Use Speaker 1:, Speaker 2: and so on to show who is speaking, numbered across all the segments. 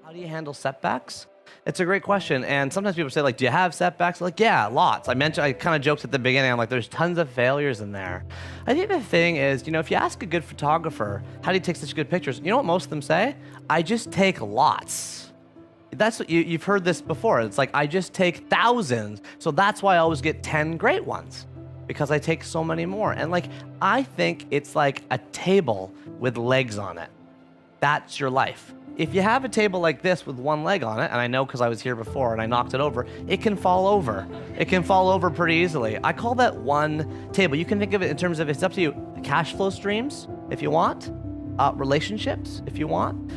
Speaker 1: How do you handle setbacks? It's a great question, and sometimes people say, like, do you have setbacks? Like, yeah, lots. I kind of joked at the beginning, I'm like, there's tons of failures in there. I think the thing is, if you ask a good photographer, how do you take such good pictures? You know what most of them say? I just take lots. That's what you've heard this before. It's like, I just take thousands, so that's why I always get 10 great ones, because I take so many more. And I think it's like a table with legs on it. That's your life. If you have a table like this with one leg on it, and I know because I was here before and I knocked it over, it can fall over. It can fall over pretty easily. I call that one table. You can think of it in terms of, it's up to you, cash flow streams, if you want, relationships, if you want.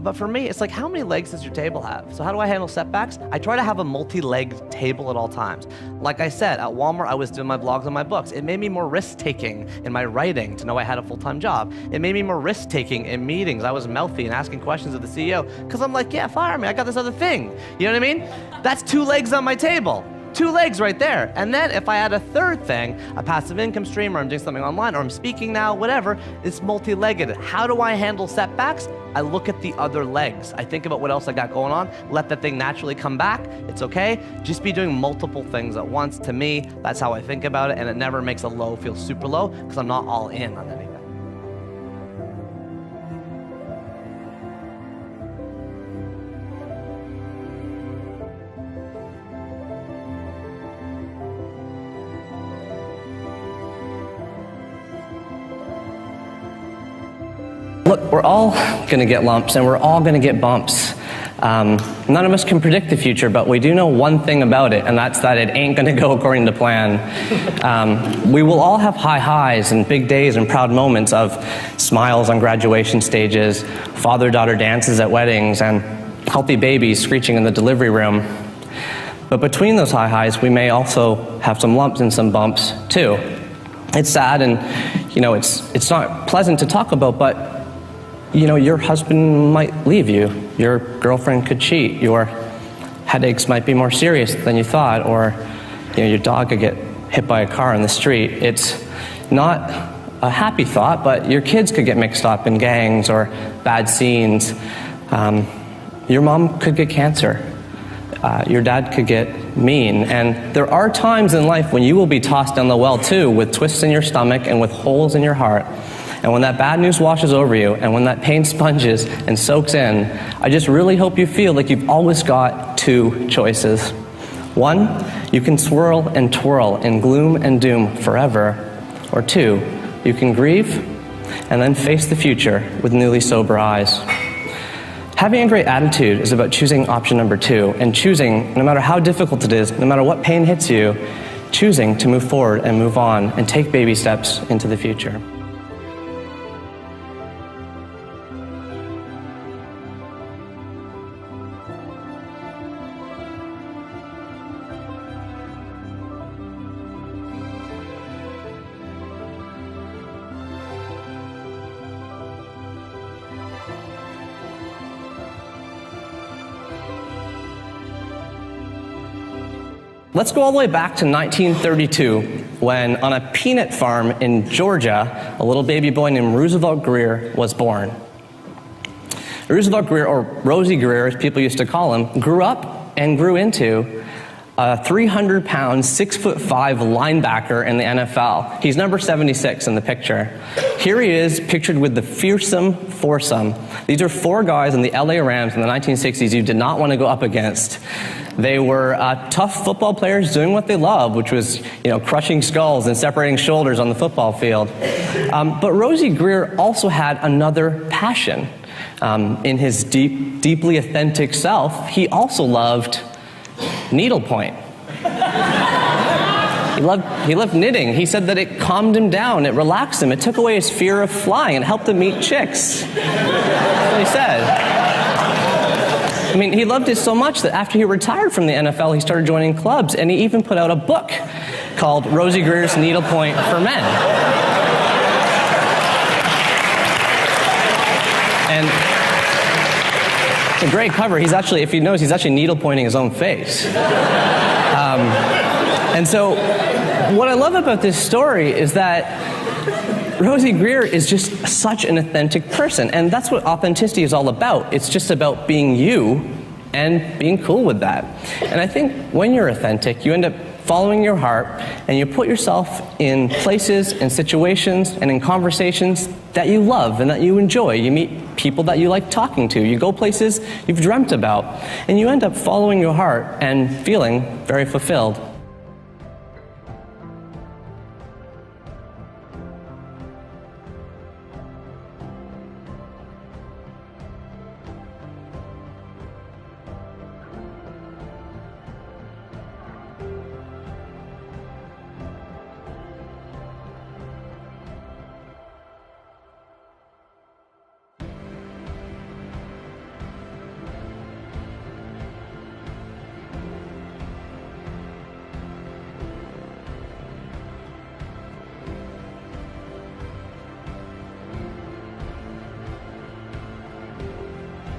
Speaker 1: But for me, it's like, how many legs does your table have? So how do I handle setbacks? I try to have a multi-legged table at all times. Like I said, at Walmart, I was doing my blogs and my books. It made me more risk-taking in my writing to know I had a full-time job. It made me more risk-taking in meetings. I was mouthy and asking questions of the CEO because I'm like, yeah, fire me. I got this other thing. You know what I mean? That's 2 legs on my table. 2 legs right there. And then if I add a third thing, a passive income stream, or I'm doing something online, or I'm speaking now, whatever, it's multi-legged. How do I handle setbacks? I look at the other legs. I think about what else I got going on, let that thing naturally come back. It's okay. Just be doing multiple things at once. To me, that's how I think about it, and it never makes a low feel super low because I'm not all in on anything. Look, we're all gonna get lumps and we're all gonna get bumps. None of us can predict the future, but we do know one thing about it, and that's that it ain't gonna go according to plan. We will all have high highs and big days and proud moments of smiles on graduation stages, father-daughter dances at weddings, and healthy babies screeching in the delivery room. But between those high highs, we may also have some lumps and some bumps too. It's sad, and it's not pleasant to talk about, but your husband might leave you, your girlfriend could cheat, your headaches might be more serious than you thought, or your dog could get hit by a car in the street. It's not a happy thought, but your kids could get mixed up in gangs or bad scenes. Your mom could get cancer. Your dad could get mean. And there are times in life when you will be tossed down the well too, with twists in your stomach and with holes in your heart. And when that bad news washes over you, and when that pain sponges and soaks in, I just really hope you feel like you've always got 2 choices. 1, you can swirl and twirl in gloom and doom forever. Or 2, you can grieve and then face the future with newly sober eyes. Having a great attitude is about choosing option number 2, and choosing, no matter how difficult it is, no matter what pain hits you, choosing to move forward and move on and take baby steps into the future. Let's go all the way back to 1932, when on a peanut farm in Georgia, a little baby boy named Roosevelt Greer was born. Roosevelt Greer, or Rosie Greer as people used to call him, grew up and grew into a 300-pound, 6'5" linebacker in the NFL. He's number 76 in the picture. Here he is, pictured with the fearsome foursome. These are 4 guys in the LA Rams in the 1960s you did not want to go up against. They were tough football players doing what they loved, which was, crushing skulls and separating shoulders on the football field. But Rosie Greer also had another passion. In his deeply authentic self, he also loved needlepoint. He loved knitting. He said that it calmed him down, it relaxed him, it took away his fear of flying, and helped him meet chicks. That's what he said. I mean, he loved it so much that after he retired from the NFL, he started joining clubs, and he even put out a book called Rosie Greer's Needlepoint for Men. And it's a great cover. He's actually, if you notice, he's actually needlepointing his own face. And so what I love about this story is that Rosie Greer is just such an authentic person, and that's what authenticity is all about. It's just about being you and being cool with that. And I think when you're authentic, you end up following your heart, and you put yourself in places and situations and in conversations that you love and that you enjoy. You meet people that you like talking to. You go places you've dreamt about, and you end up following your heart and feeling very fulfilled.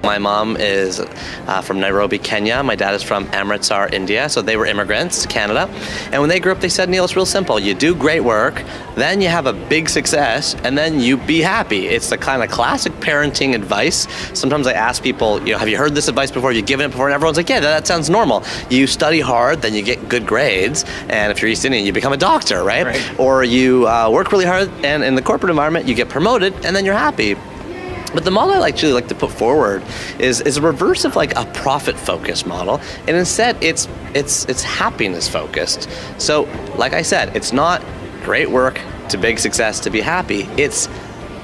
Speaker 2: My mom is from Nairobi, Kenya. My dad is from Amritsar, India. So they were immigrants to Canada. And when they grew up, they said, Neil, it's real simple. You do great work, then you have a big success, and then you be happy. It's the kind of classic parenting advice. Sometimes I ask people, have you heard this advice before? Have you given it before? And everyone's like, yeah, that sounds normal. You study hard, then you get good grades. And if you're East Indian, you become a doctor, right? Or you work really hard, and in the corporate environment, you get promoted, and then you're happy. But the model I actually like to put forward is a reverse of like a profit-focused model, and instead it's happiness-focused. So, like I said, it's not great work to big success to be happy. It's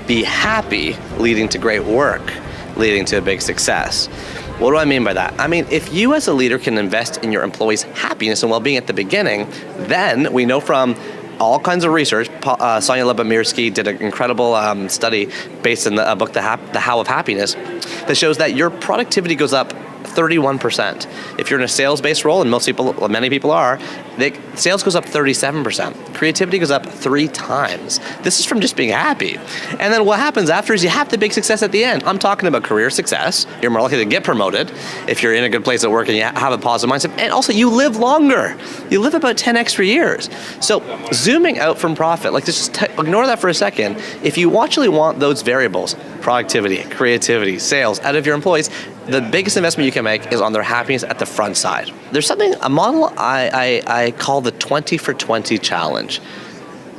Speaker 2: be happy leading to great work, leading to a big success. What do I mean by that? I mean, if you as a leader can invest in your employees' happiness and well-being at the beginning, then we know from all kinds of research. Sonia Lyubomirsky did an incredible study based in the book, The How of Happiness, that shows that your productivity goes up 31%. If you're in a sales-based role, and many people are, sales goes up 37%. Creativity goes up 3 times. This is from just being happy. And then what happens after is you have the big success at the end. I'm talking about career success. You're more likely to get promoted if you're in a good place at work and you have a positive mindset. And also, you live longer. You live about 10 extra years. So zooming out from profit, like just ignore that for a second. If you actually want those variables, productivity, creativity, sales, out of your employees, the biggest investment you can make is on their happiness at the front side. There's a model I call the 20 for 20 challenge.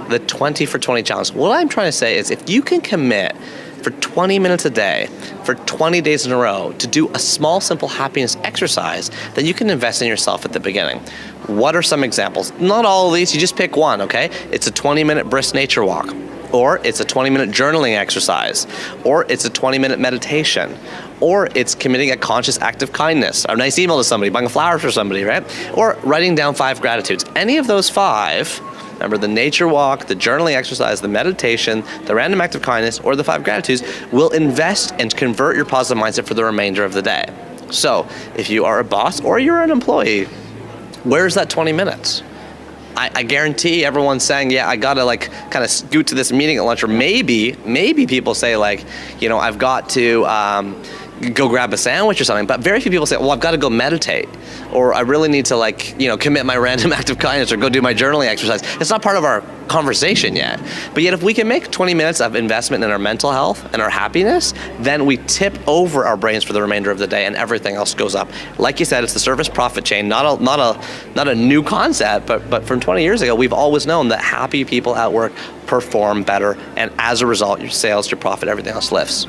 Speaker 2: The 20 for 20 challenge. What I'm trying to say is if you can commit for 20 minutes a day, for 20 days in a row, to do a small, simple happiness exercise, then you can invest in yourself at the beginning. What are some examples? Not all of these, you just pick one, okay? It's a 20-minute brisk nature walk, or it's a 20-minute journaling exercise, or it's a 20-minute meditation, or it's committing a conscious act of kindness, a nice email to somebody, buying a flower for somebody, right? Or writing down 5 gratitudes. Any of those 5, remember the nature walk, the journaling exercise, the meditation, the random act of kindness, or the 5 gratitudes, will invest and convert your positive mindset for the remainder of the day. So if you are a boss or you're an employee, where's that 20 minutes? I guarantee everyone's saying, yeah, I gotta like kind of scoot to this meeting at lunch, or maybe people say like, I've got to go grab a sandwich or something, but very few people say, well, I've got to go meditate, or I really need to commit my random act of kindness or go do my journaling exercise. It's not part of our conversation yet. But yet if we can make 20 minutes of investment in our mental health and our happiness, then we tip over our brains for the remainder of the day and everything else goes up. Like you said, it's the service profit chain, not a new concept, but from 20 years ago, we've always known that happy people at work perform better, and as a result, your sales, your profit, everything else lifts.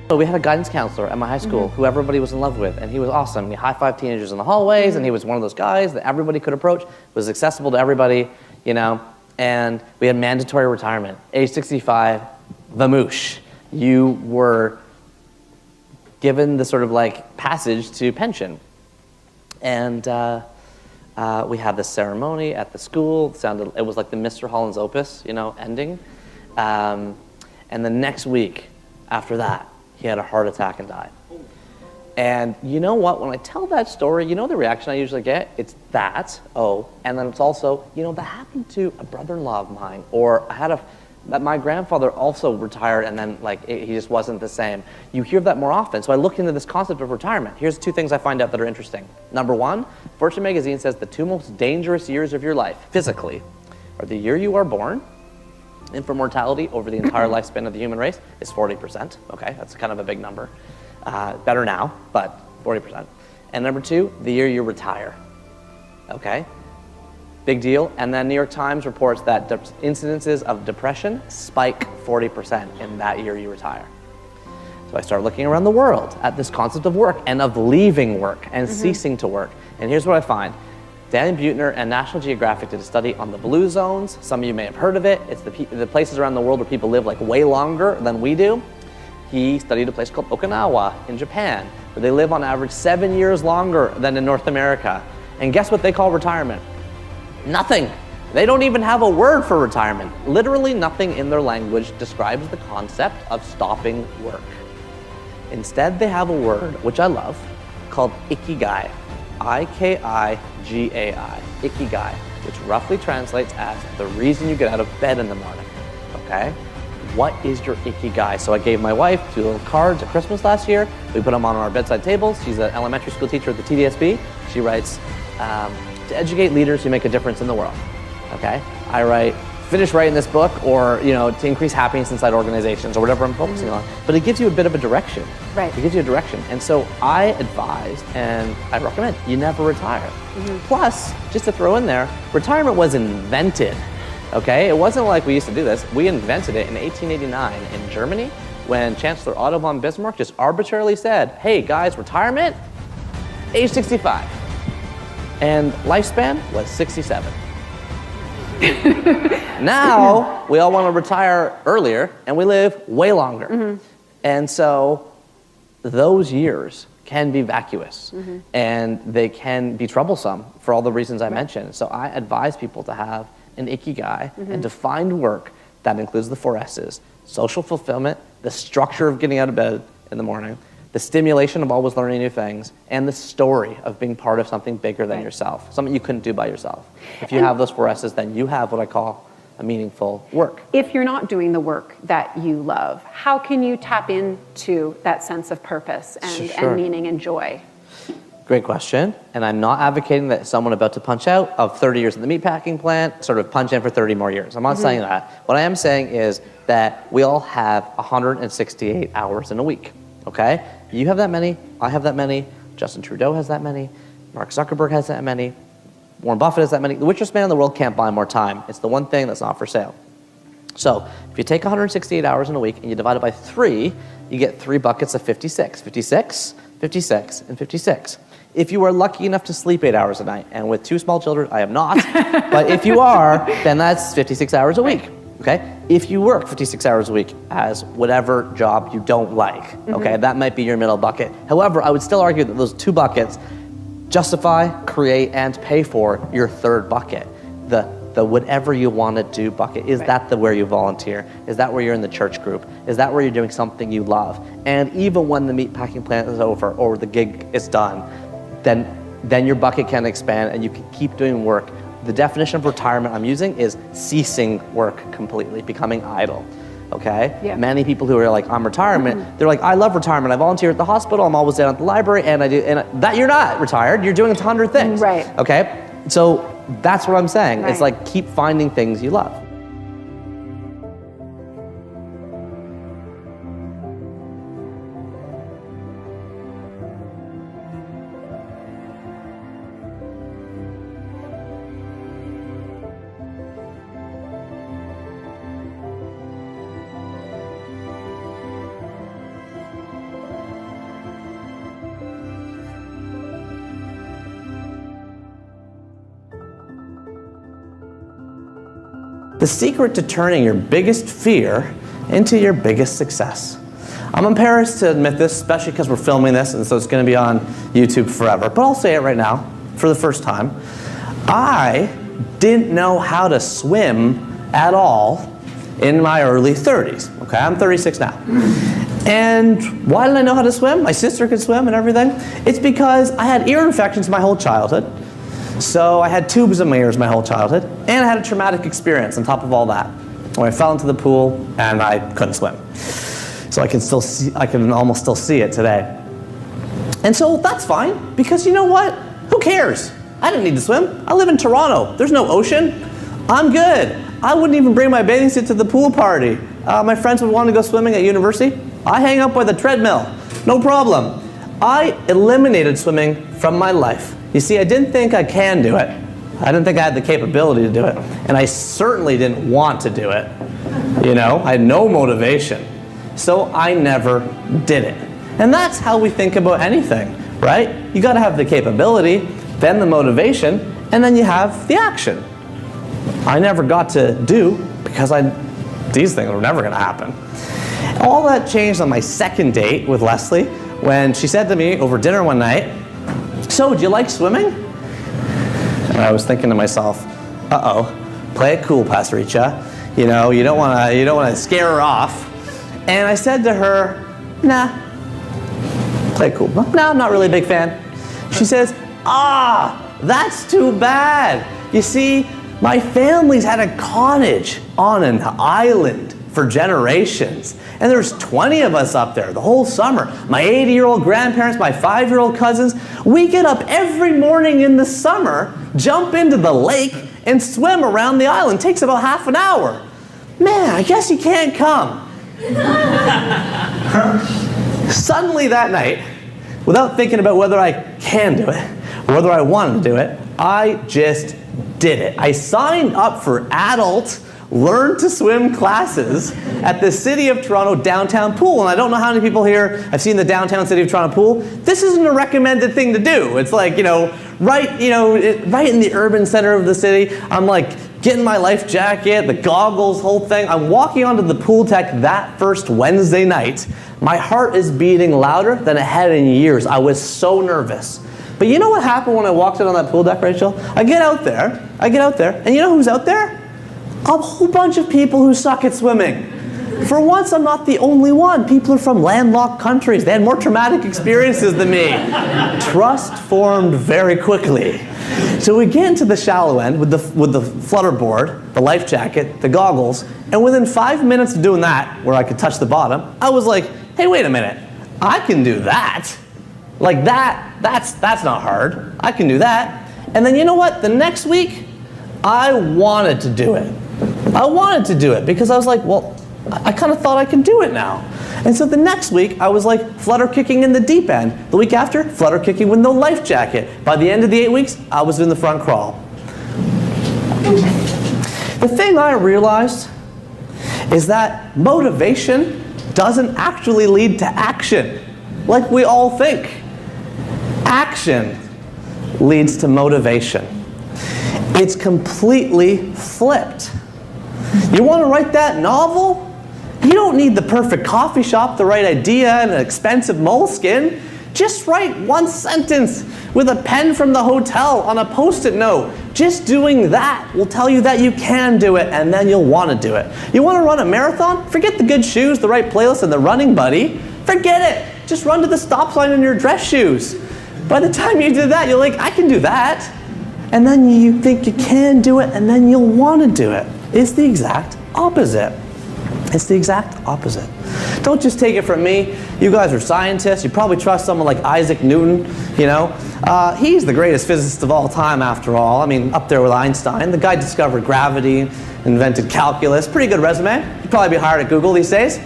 Speaker 2: So we had a guidance counselor at my high school who everybody was in love with, and he was awesome. He high-fived teenagers in the hallways, and he was one of those guys that everybody could approach, was accessible to everybody, you know, and we had mandatory retirement. Age 65, vamoosh. You were given the sort of like passage to pension. And we had this ceremony at the school. It was like the Mr. Holland's Opus, you know, ending. And the next week after that, he had a heart attack and died. And you know what? When I tell that story, you know the reaction I usually get? It's that, oh, and then it's also, you know, that happened to a brother-in-law of mine, or I had that my grandfather also retired and then like he just wasn't the same. You hear that more often. So I looked into this concept of retirement. Here's 2 things I find out that are interesting. Number 1, Fortune magazine says the 2 most dangerous years of your life, physically, are the year you are born. Infant mortality over the entire lifespan of the human race is 40%. Okay, that's kind of a big number. Better now, but 40%. And number 2, the year you retire. Okay, big deal. And then New York Times reports that incidences of depression spike 40% in that year you retire. So I started looking around the world at this concept of work and of leaving work and ceasing to work. And here's what I find. Dan Buettner and National Geographic did a study on the blue zones. Some of you may have heard of it. It's the places around the world where people live like way longer than we do. He studied a place called Okinawa in Japan, where they live on average 7 years longer than in North America. And guess what they call retirement? Nothing. They don't even have a word for retirement. Literally nothing in their language describes the concept of stopping work. Instead, they have a word, which I love, called ikigai. I-K-I-G-A-I, ikigai, which roughly translates as the reason you get out of bed in the morning, okay? What is your ikigai? So I gave my wife 2 little cards at Christmas last year. We put them on our bedside tables. She's an elementary school teacher at the TDSB. She writes, to educate leaders who make a difference in the world, okay? I write, finish writing this book, or, you know, to increase happiness inside organizations, or whatever I'm focusing on. But it gives you a bit of a direction. Right. It gives you a direction. And so I advise and I recommend you never retire. Plus, just to throw in there, retirement was invented, okay? It wasn't like we used to do this. We invented it in 1889 in Germany when Chancellor Otto von Bismarck just arbitrarily said, hey guys, retirement, age 65. And lifespan was 67. Now, we all want to retire earlier, and we live way longer. And so those years can be vacuous, and they can be troublesome for all the reasons I mentioned. So I advise people to have an ikigai and to find work that includes the 4 S's: social fulfillment, the structure of getting out of bed in the morning, the stimulation of always learning new things, and the story of being part of something bigger than yourself, something you couldn't do by yourself. If you have those 4 S's, then you have what I call a meaningful work.
Speaker 3: If you're not doing the work that you love, how can you tap into that sense of purpose and meaning and joy?
Speaker 2: Great question. And I'm not advocating that someone about to punch out of 30 years in the meatpacking plant sort of punch in for 30 more years. I'm not saying that. What I am saying is that we all have 168 hours in a week, okay? You have that many, I have that many, Justin Trudeau has that many, Mark Zuckerberg has that many, Warren Buffett has that many. The richest man in the world can't buy more time. It's the one thing that's not for sale. So if you take 168 hours in a week and you divide it by 3, you get 3 buckets of 56. 56, 56, and 56. If you are lucky enough to sleep 8 hours a night, and with 2 small children, I am not, but if you are, then that's 56 hours a week. Okay? If you work 56 hours a week as whatever job you don't like, okay, that might be your middle bucket. However, I would still argue that those 2 buckets justify, create, and pay for your 3rd bucket. The whatever you want to do bucket. Is that where you volunteer? Is that where you're in the church group? Is that where you're doing something you love? And even when the meatpacking plant is over or the gig is done, then your bucket can expand and you can keep doing work. The definition of retirement I'm using is ceasing work completely, becoming idle, okay? Yeah. Many people who are like, I'm retirement, they're like, I love retirement. I volunteer at the hospital, I'm always down at the library, and that you're not retired, you're doing 100 things, okay? So that's what I'm saying. It's like, keep finding things you love. the secret to turning your biggest fear into your biggest success. I'm embarrassed to admit this, especially because we're filming this, and so it's going to be on YouTube forever. But I'll say it right now, for the first time. I didn't know how to swim at all in my early 30s. Okay, I'm 36 now. And why did I know how to swim? My sister could swim and everything. It's because I had ear infections my whole childhood. So I had tubes in my ears my whole childhood, and I had a traumatic experience on top of all that, where I fell into the pool and I couldn't swim. So I can almost still see it today. And so that's fine, because you know what? Who cares? I didn't need to swim. I live in Toronto. There's no ocean. I'm good. I wouldn't even bring my bathing suit to the pool party. My friends would want to go swimming at university. I hang up by the treadmill. No problem. I eliminated swimming from my life. You see, I didn't think I can do it. I didn't think I had the capability to do it. And I certainly didn't want to do it. You know, I had no motivation. So I never did it. And that's how we think about anything, right? You got to have the capability, then the motivation, and then you have the action. I never got to do because these things were never going to happen. All that changed on my second date with Leslie when she said to me over dinner one night, "So, do you like swimming?" And I was thinking to myself, uh-oh, play it cool, Pastorica. You know, you don't want to scare her off. And I said to her, "Nah, play it cool. No, I'm not really a big fan." She says, "That's too bad. You see, my family's had a cottage on an island for generations. And there's 20 of us up there the whole summer. My 80-year-old grandparents, my 5-year-old cousins. We get up every morning in the summer, jump into the lake, and swim around the island. It takes about half an hour. Man, I guess you can't come." Suddenly that night, without thinking about whether I can do it, or whether I want to do it, I just did it. I signed up for adult learn to swim classes at the City of Toronto downtown pool. And I don't know how many people here have seen the downtown City of Toronto pool. This isn't a recommended thing to do. It's like, right in the urban center of the city. I'm like getting my life jacket, the goggles, whole thing. I'm walking onto the pool deck that first Wednesday night. My heart is beating louder than it had in years. I was so nervous. But you know what happened when I walked in on that pool deck, Rachel? I get out there, and you know who's out there? A whole bunch of people who suck at swimming. For once, I'm not the only one. People are from landlocked countries. They had more traumatic experiences than me. Trust formed very quickly. So we get into the shallow end with the flutter board, the life jacket, the goggles, and within 5 minutes of doing that, where I could touch the bottom, I was like, hey, wait a minute. I can do that. Like that's not hard. I can do that. And then you know what? The next week, I wanted to do it. I wanted to do it because I was like, well, I kind of thought I could do it now. And so the next week, I was like flutter kicking in the deep end. The week after, flutter kicking with no life jacket. By the end of the 8 weeks, I was in the front crawl. The thing I realized is that motivation doesn't actually lead to action, like we all think. Action leads to motivation. It's completely flipped. You want to write that novel? You don't need the perfect coffee shop, the right idea, and an expensive moleskin. Just write one sentence with a pen from the hotel on a Post-it note. Just doing that will tell you that you can do it, and then you'll want to do it. You want to run a marathon? Forget the good shoes, the right playlist, and the running buddy. Forget it. Just run to the stop sign in your dress shoes. By the time you do that, you're like, I can do that. And then you think you can do it, and then you'll want to do it. It's the exact opposite. It's the exact opposite. Don't just take it from me. You guys are scientists. You probably trust someone like Isaac Newton, He's the greatest physicist of all time, after all. I mean, up there with Einstein. The guy discovered gravity, invented calculus. Pretty good resume. He'd probably be hired at Google these days.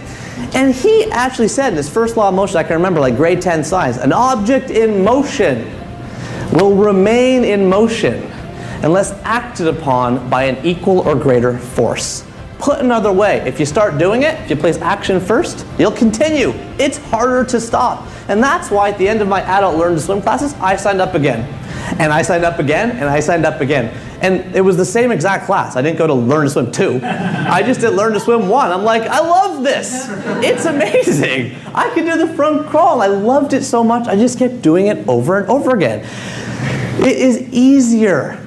Speaker 2: And he actually said in his first law of motion, I can remember like grade 10 science, an object in motion will remain in motion unless acted upon by an equal or greater force. Put another way, if you start doing it, if you place action first, you'll continue. It's harder to stop. And that's why at the end of my adult learn to swim classes, I signed up again.
Speaker 4: And I signed up again, and I signed up again. And it was the same exact class. I didn't go to Learn to Swim 2. I just did Learn to Swim 1. I'm like, I love this. It's amazing. I can do the front crawl. I loved it so much. I just kept doing it over and over again. It is easier.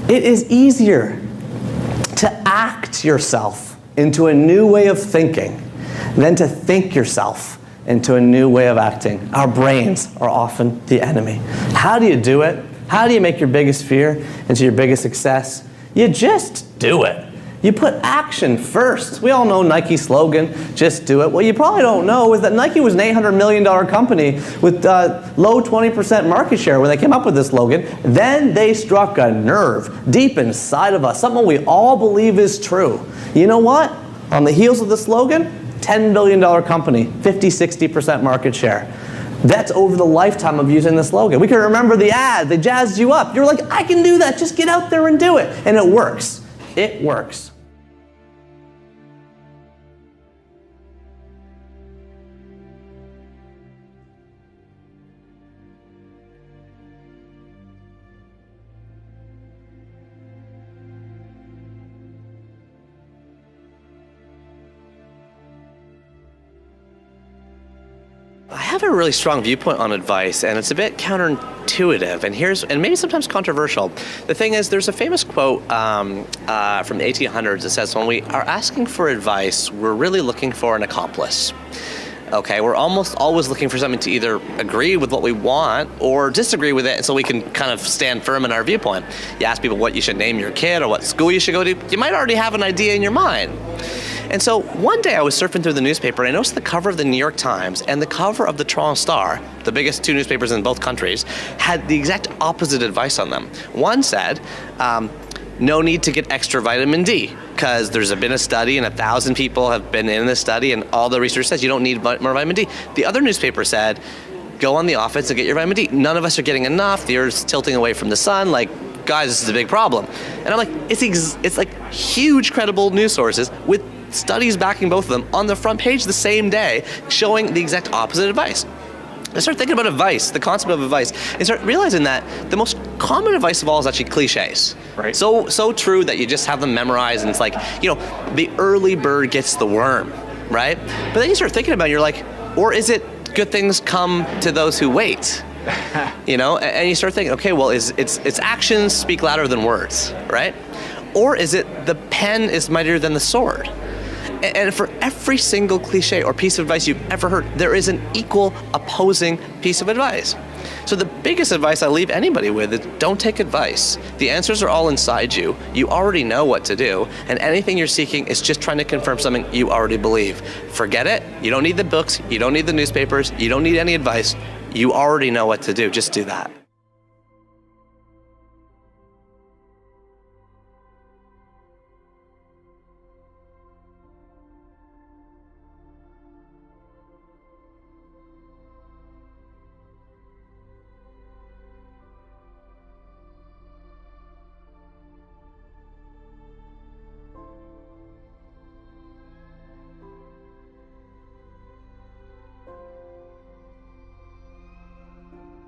Speaker 4: It is easier to act yourself into a new way of thinking than to think yourself into a new way of acting. Our brains are often the enemy. How do you do it? How do you make your biggest fear into your biggest success? You just do it. You put action first. We all know Nike's slogan, just do it. What you probably don't know is that Nike was an $800 million company with low 20% market share when they came up with this slogan. Then they struck a nerve deep inside of us, something we all believe is true. You know what? On the heels of the slogan, $10 billion company, 50-60% market share. That's over the lifetime of using the slogan. We can remember the ad, they jazzed you up. You're like, I can do that, just get out there and do it. And it works. It works.
Speaker 2: I have a really strong viewpoint on advice, and it's a bit counterintuitive, and maybe sometimes controversial. The thing is, there's a famous quote from the 1800s that says, when we are asking for advice, we're really looking for an accomplice. Okay, we're almost always looking for something to either agree with what we want or disagree with it, so we can kind of stand firm in our viewpoint. You ask people what you should name your kid or what school you should go to, you might already have an idea in your mind. And so one day I was surfing through the newspaper and I noticed the cover of the New York Times and the cover of the Toronto Star, the biggest two newspapers in both countries, had the exact opposite advice on them. One said, no need to get extra vitamin D, because there's been a study and 1,000 people have been in this study and all the research says you don't need more vitamin D. The other newspaper said, go on the offense and get your vitamin D. None of us are getting enough, the Earth's tilting away from the sun, like, guys, this is a big problem. And I'm like, it's like huge credible news sources with studies backing both of them on the front page the same day, showing the exact opposite advice. I started thinking about advice, the concept of advice, and start realizing that the most common advice of all is actually cliches.
Speaker 4: Right.
Speaker 2: So true that you just have them memorized, and it's like, you know, the early bird gets the worm, right? But then you start thinking about it, you're like, or is it good things come to those who wait? You know, and you start thinking, okay, well, it's actions speak louder than words, right? Or is it the pen is mightier than the sword? And for every single cliche or piece of advice you've ever heard, there is an equal opposing piece of advice. So the biggest advice I leave anybody with is don't take advice. The answers are all inside you. You already know what to do, and anything you're seeking is just trying to confirm something you already believe. Forget it. You don't need the books. You don't need the newspapers. You don't need any advice. You already know what to do. Just do that.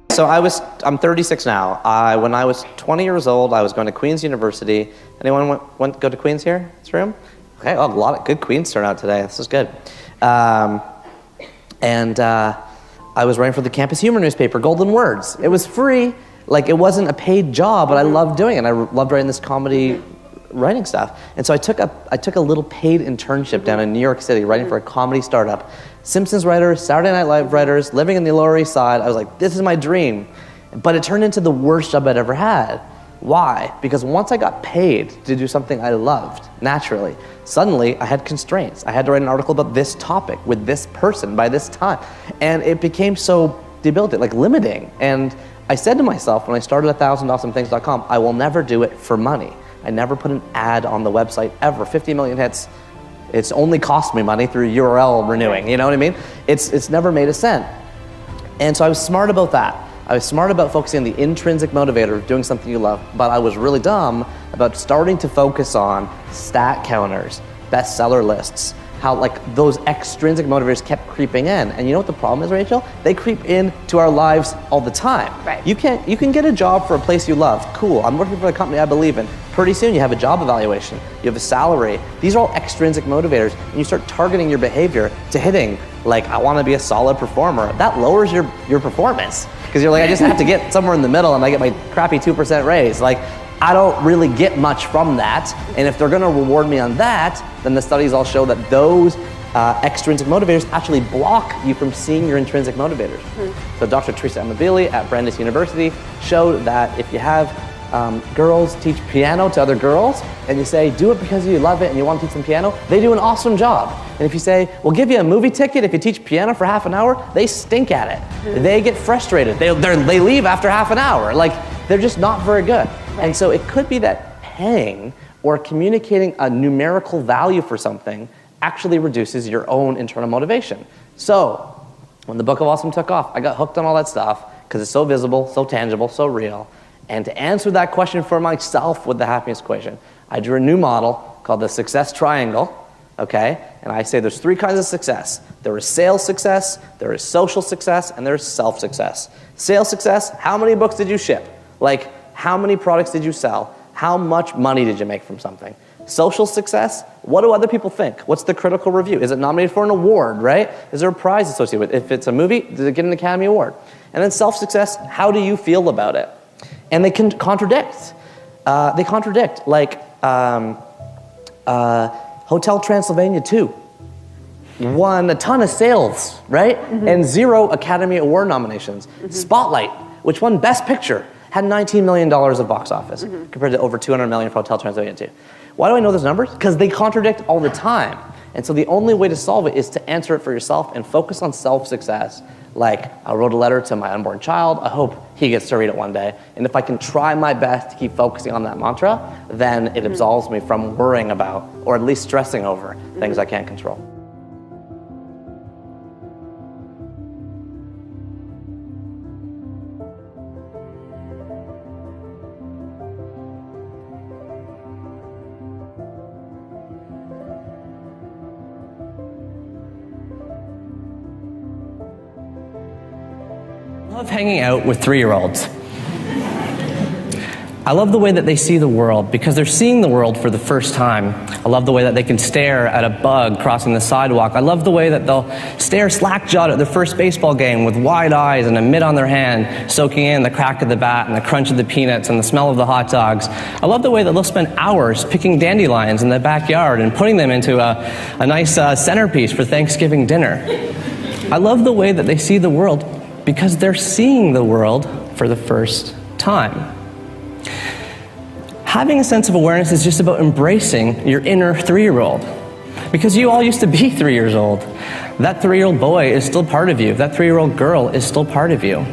Speaker 4: So I'm 36 now. When I was 20 years old, I was going to Queen's University. Anyone want to go to Queen's here? This room? Okay, oh, a lot of good Queens turnout today. This is good. I was writing for the campus humor newspaper, Golden Words. It was free. Like, it wasn't a paid job, but I loved doing it. I loved writing this comedy writing stuff. And so I took a little paid internship down in New York City, writing for a comedy startup. Simpsons writers, Saturday Night Live writers, living in the Lower East Side. I was like, this is my dream. But it turned into the worst job I'd ever had. Why? Because once I got paid to do something I loved, naturally, suddenly I had constraints. I had to write an article about this topic with this person by this time. And it became so debilitating, like limiting. And I said to myself when I started 1000awesomethings.com, I will never do it for money. I never put an ad on the website ever. 50 million hits. It's only cost me money through URL renewing, you know what I mean? It's never made a cent. And so I was smart about that. I was smart about focusing on the intrinsic motivator of doing something you love, but I was really dumb about starting to focus on stat counters, bestseller lists, how like those extrinsic motivators kept creeping in. And you know what the problem is, Rachel? They creep into our lives all the time.
Speaker 3: Right.
Speaker 4: You can get a job for a place you love. Cool, I'm working for a company I believe in. Pretty soon you have a job evaluation, you have a salary. These are all extrinsic motivators, and you start targeting your behavior to hitting, like, I want to be a solid performer. That lowers your performance, because you're like, I just have to get somewhere in the middle and I get my crappy 2% raise. Like, I don't really get much from that, and if they're going to reward me on that, then the studies all show that those extrinsic motivators actually block you from seeing your intrinsic motivators. So Dr. Teresa Amabile at Brandeis University showed that if you have girls teach piano to other girls, and you say, do it because you love it and you want to teach them piano, they do an awesome job. And if you say, we'll give you a movie ticket if you teach piano for half an hour, they stink at it. They get frustrated. They leave after half an hour. Like, they're just not very good. And so it could be that paying or communicating a numerical value for something actually reduces your own internal motivation. So when the Book of Awesome took off, I got hooked on all that stuff because it's so visible, so tangible, so real. And to answer that question for myself with the happiness equation, I drew a new model called the success triangle, okay? And I say there's 3 kinds of success. There is sales success, there is social success, and there's self-success. Sales success, how many books did you ship? Like, how many products did you sell? How much money did you make from something? Social success, what do other people think? What's the critical review? Is it nominated for an award, right? Is there a prize associated with it? If it's a movie, does it get an Academy Award? And then self-success, how do you feel about it? And they can contradict. Like Hotel Transylvania 2 won a ton of sales, right? And 0 Academy Award nominations. Spotlight, which won Best Picture, had $19 million of box office compared to over $200 million for Hotel Transylvania 2. Why do I know those numbers? Because they contradict all the time. And so the only way to solve it is to answer it for yourself and focus on self-success. Like, I wrote a letter to my unborn child. I hope he gets to read it one day. And if I can try my best to keep focusing on that mantra, then it absolves me from worrying about, or at least stressing over, things I can't control.
Speaker 1: I love hanging out with 3-year-olds. I love the way that they see the world because they're seeing the world for the first time. I love the way that they can stare at a bug crossing the sidewalk. I love the way that they'll stare slack-jawed at their first baseball game with wide eyes and a mitt on their hand, soaking in the crack of the bat and the crunch of the peanuts and the smell of the hot dogs. I love the way that they'll spend hours picking dandelions in the backyard and putting them into a nice centerpiece for Thanksgiving dinner. I love the way that they see the world because they're seeing the world for the first time. Having a sense of awareness is just about embracing your inner 3-year-old. Because you all used to be 3 years old. That 3-year-old boy is still part of you. That 3-year-old girl is still part of you.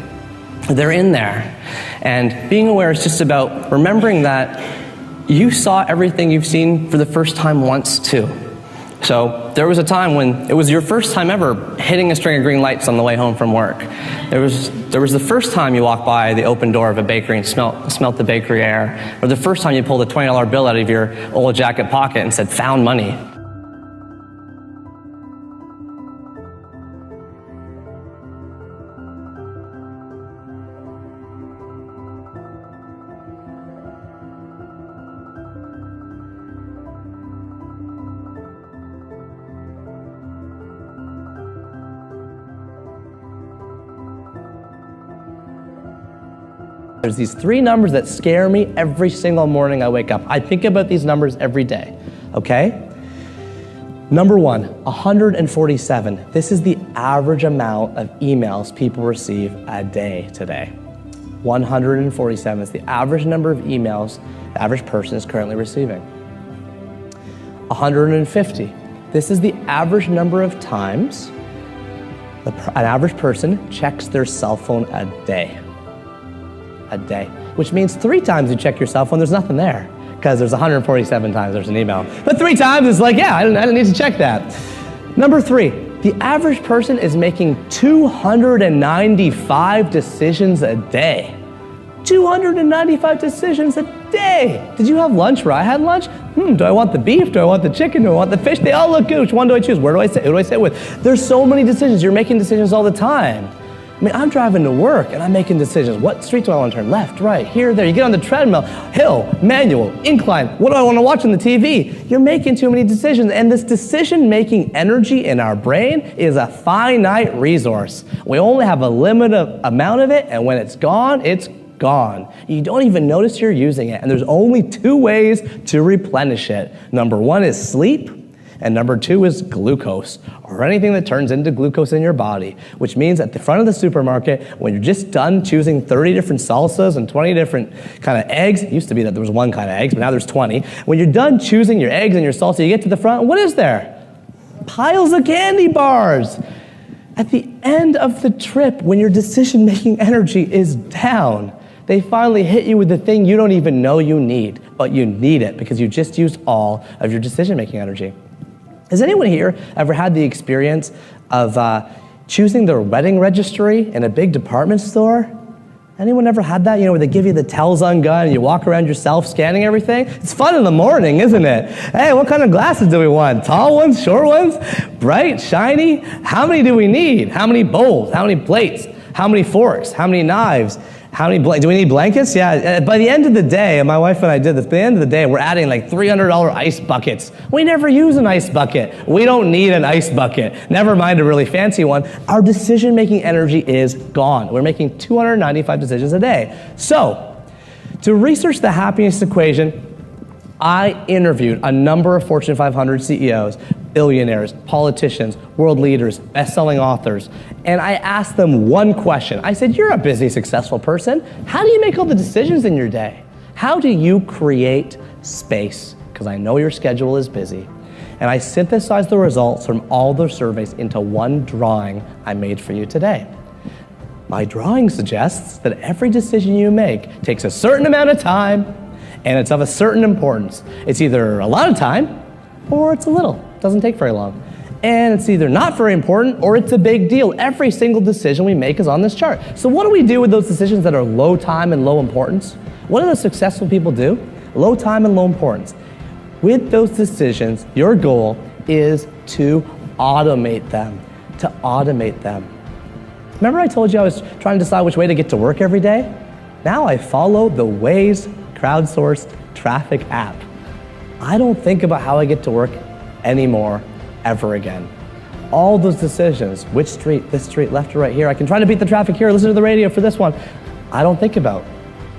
Speaker 1: They're in there. And being aware is just about remembering that you saw everything you've seen for the first time once too. So there was a time when it was your first time ever hitting a string of green lights on the way home from work. There was the first time you walked by the open door of a bakery and smelt the bakery air, or the first time you pulled a $20 bill out of your old jacket pocket and said, "Found money." There's these 3 numbers that scare me every single morning I wake up. I think about these numbers every day, okay? Number 1, 147. This is the average amount of emails people receive a day today. 147 is the average number of emails the average person is currently receiving. 150. This is the average number of times an average person checks their cell phone a day. A day, which means 3 times you check your cell phone, there's nothing there, because there's 147 times there's an email. But 3 times it's like, yeah, I didn't need to check that. Number 3, the average person is making 295 decisions a day.
Speaker 4: 295 decisions a day. Did you have lunch where I had lunch? Do I want the beef? Do I want the chicken? Do I want the fish? They all look good. Which one do I choose? Where do I sit? Who do I sit with? There's so many decisions. You're making decisions all the time. I mean, I'm driving to work and I'm making decisions. What street do I want to turn? Left, right, here, there. You get on the treadmill, hill, manual, incline. What do I want to watch on the TV? You're making too many decisions, and this decision-making energy in our brain is a finite resource. We only have a limited amount of it, and when it's gone, it's gone. You don't even notice you're using it, and there's only 2 ways to replenish it. Number 1 is sleep, and number 2 is glucose, or anything that turns into glucose in your body, which means at the front of the supermarket, when you're just done choosing 30 different salsas and 20 different kind of eggs, it used to be that there was 1 kind of eggs, but now there's 20. When you're done choosing your eggs and your salsa, you get to the front, what is there? Piles of candy bars. At the end of the trip, when your decision-making energy is down, they finally hit you with the thing you don't even know you need, but you need it because you just used all of your decision-making energy. Has anyone here ever had the experience of choosing their wedding registry in a big department store? Anyone ever had that? You know, where they give you the Telzon gun and you walk around yourself scanning everything? It's fun in the morning, isn't it? Hey, what kind of glasses do we want? Tall ones, short ones, bright, shiny? How many do we need? How many bowls? How many plates? How many forks? How many knives? How many do we need blankets? Yeah, by the end of the day, and my wife and I did this, by the end of the day, we're adding like $300 ice buckets. We never use an ice bucket. We don't need an ice bucket. Never mind a really fancy one. Our decision-making energy is gone. We're making 295 decisions a day. So, to research the happiness equation, I interviewed a number of Fortune 500 CEOs, billionaires, politicians, world leaders, best-selling authors, and I asked them one question. I said, you're a busy, successful person. How do you make all the decisions in your day? How do you create space? Because I know your schedule is busy. And I synthesized the results from all those surveys into one drawing I made for you today. My drawing suggests that every decision you make takes a certain amount of time, and it's of a certain importance. It's either a lot of time, or it's a little. It doesn't take very long. And it's either not very important, or it's a big deal. Every single decision we make is on this chart. So what do we do with those decisions that are low time and low importance? What do the successful people do? Low time and low importance. With those decisions, your goal is to automate them. To automate them. Remember I told you I was trying to decide which way to get to work every day? Now I follow the Waze crowdsourced traffic app. I don't think about how I get to work anymore, ever again. All those decisions, which street, this street, left or right here, I can try to beat the traffic here, listen to the radio for this one, I don't think about.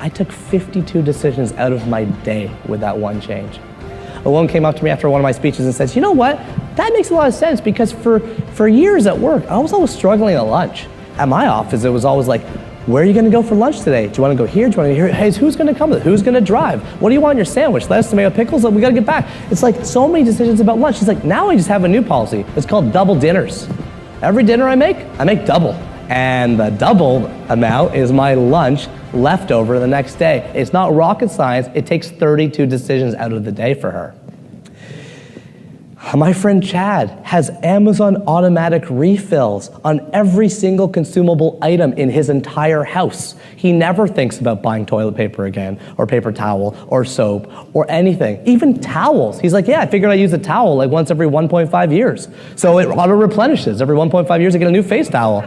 Speaker 4: I took 52 decisions out of my day with that one change. A woman came up to me after one of my speeches and says, you know what, that makes a lot of sense because for years at work, I was always struggling at lunch. At my office, it was always like, where are you going to go for lunch today? Do you want to go here? Do you want to go here? Hey, who's going to come with it? Who's going to drive? What do you want in your sandwich? Lettuce, tomato, pickles? We got to get back. It's like so many decisions about lunch. It's like now I just have a new policy. It's called double dinners. Every dinner I make double. And the double amount is my lunch leftover the next day. It's not rocket science. It takes 32 decisions out of the day for her. My friend Chad has Amazon automatic refills on every single consumable item in his entire house. He never thinks about buying toilet paper again, or paper towel, or soap, or anything. Even towels. He's like, yeah, I figured I use a towel like once every 1.5 years. So it auto-replenishes. Every 1.5 years I get a new face towel.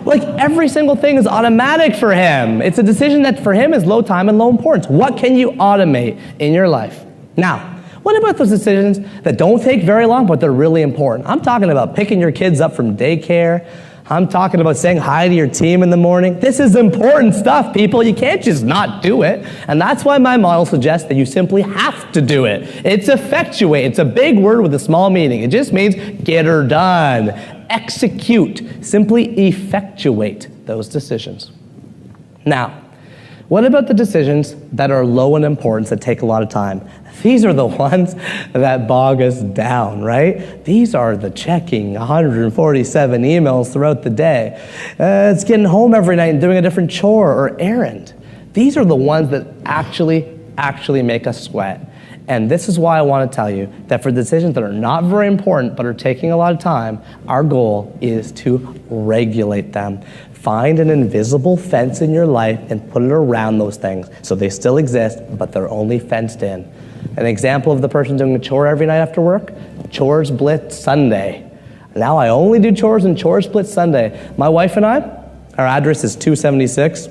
Speaker 4: Like every single thing is automatic for him. It's a decision that for him is low time and low importance. What can you automate in your life? Now, what about those decisions that don't take very long, but they're really important? I'm talking about picking your kids up from daycare. I'm talking about saying hi to your team in the morning. This is important stuff, people. You can't just not do it. And that's why my model suggests that you simply have to do it. It's effectuate. It's a big word with a small meaning. It just means get her done. Execute. Simply effectuate those decisions. Now, what about the decisions that are low in importance that take a lot of time? These are the ones that bog us down, right? These are the checking 147 emails throughout the day. It's getting home every night and doing a different chore or errand. These are the ones that actually make us sweat. And this is why I want to tell you that for decisions that are not very important but are taking a lot of time, our goal is to regulate them. Find an invisible fence in your life and put it around those things so they still exist, but they're only fenced in. An example of the person doing a chore every night after work, Chores Blitz Sunday. Now I only do chores and Chores Blitz Sunday. My wife and I, our address is 276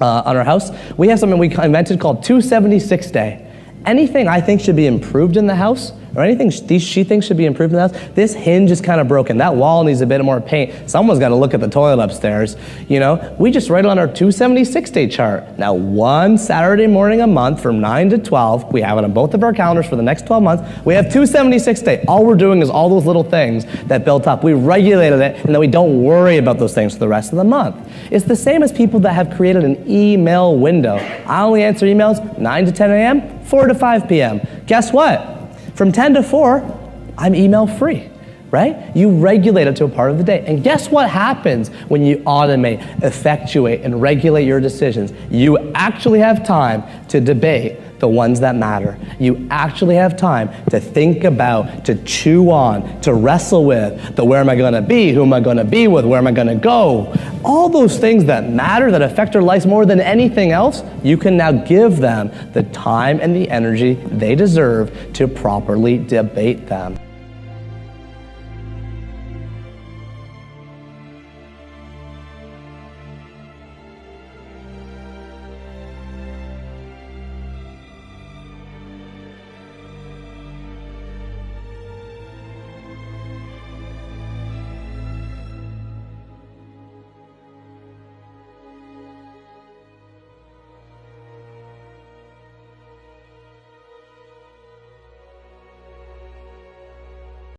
Speaker 4: on our house. We have something we invented called 276 Day. Anything I think should be improved in the house, or anything she thinks should be improved in the house, this hinge is kind of broken. That wall needs a bit more paint. Someone's got to look at the toilet upstairs. You know, we just write it on our 276-day chart. Now, one Saturday morning a month from 9 to 12, we have it on both of our calendars for the next 12 months. We have 276-day. All we're doing is all those little things that built up. We regulated it, and then we don't worry about those things for the rest of the month. It's the same as people that have created an email window. I only answer emails 9 to 10 a.m., 4 to 5 p.m. Guess what? From 10 to 4, I'm email free, right? You regulate it to a part of the day. And guess what happens when you automate, effectuate, and regulate your decisions? You actually have time to debate the ones that matter. You actually have time to think about, to chew on, to wrestle with the where am I gonna be, who am I gonna be with, where am I gonna go? All those things that matter, that affect our lives more than anything else, you can now give them the time and the energy they deserve to properly debate them.